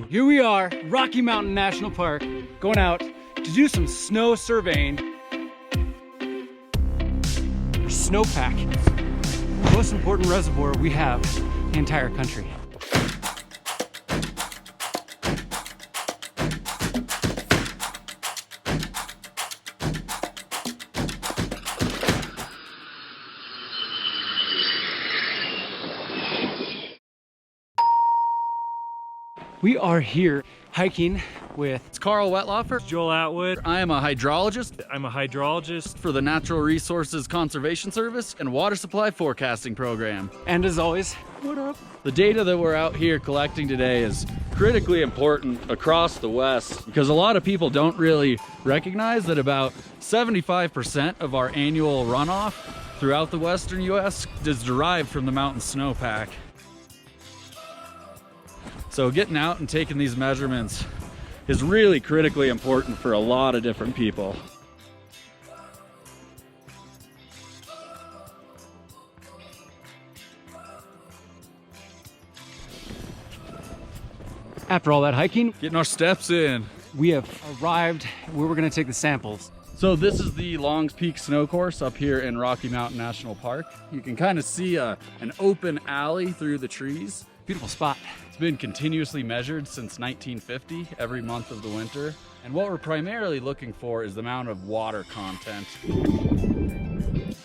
Here we are, Rocky Mountain National Park, going out to do some snow surveying for Snowpack, the most important reservoir we have in the entire country. We are here hiking with Carl Wetlaufer. Joel Atwood. I am a hydrologist. I'm a hydrologist For the Natural Resources Conservation Service and Water Supply Forecasting Program. And as always, What up? The data that we're out here collecting today is critically important across the West because a lot of people don't really recognize that about 75% of our annual runoff throughout the Western US is derived from the mountain snowpack. So getting out and taking these measurements is really critically important for a lot of different people. after all that hiking, Getting our steps in. we have arrived where we're gonna take the samples. So this is the Longs Peak Snow Course up here in Rocky Mountain National Park. You can kind of see an open alley through the trees. Beautiful spot. It's been continuously measured since 1950, every month of the winter. And what we're primarily looking for is the amount of water content.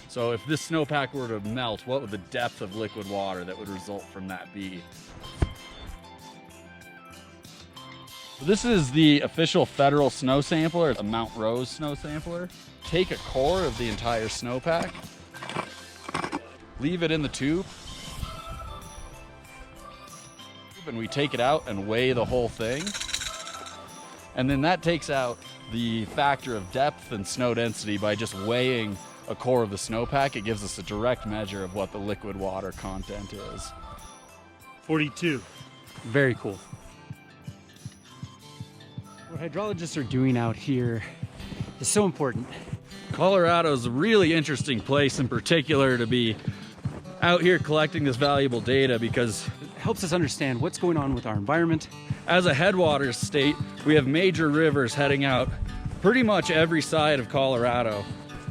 So if this snowpack were to melt, what would the depth of liquid water that would result from that be? So this is the official federal snow sampler. It's a Mount Rose snow sampler. Take a core of the entire snowpack, leave it in the tube, and we take it out and weigh the whole thing. And then that takes out the factor of depth and snow density by just weighing a core of the snowpack. It gives us a direct measure of what the liquid water content is. 42. Very cool. What hydrologists are doing out here is so important. Colorado's a really interesting place in particular to be out here collecting this valuable data because It helps us understand what's going on with our environment. as a headwaters state, we have major rivers heading out pretty much every side of Colorado.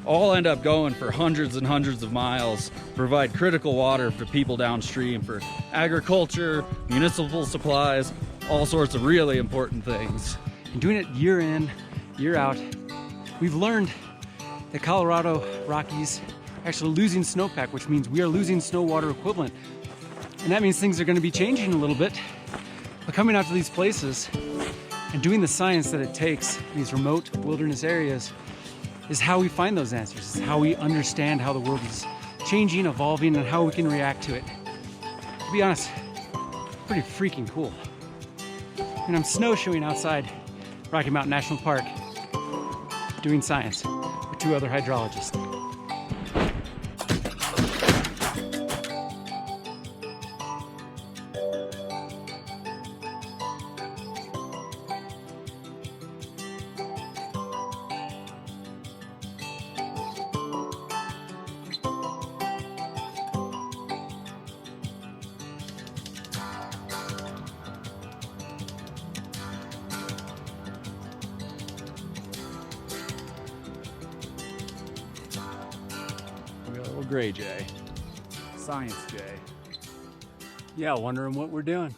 All end up going for hundreds and hundreds of miles, provide critical water for people downstream for agriculture, municipal supplies, all sorts of really important things. And doing it year in, year out, we've learned that Colorado Rockies are actually losing snowpack, which means we are losing snow water equivalent. And that means things are going to be changing a little bit. But coming out to these places and doing the science that it takes in these remote wilderness areas is how we find those answers. It's how we understand how the world is changing, evolving, and how we can react to it. To be honest, pretty freaking cool. And I'm snowshoeing outside Rocky Mountain National Park doing science with two other hydrologists. We got a little gray jay, science jay. Yeah, wondering what we're doing.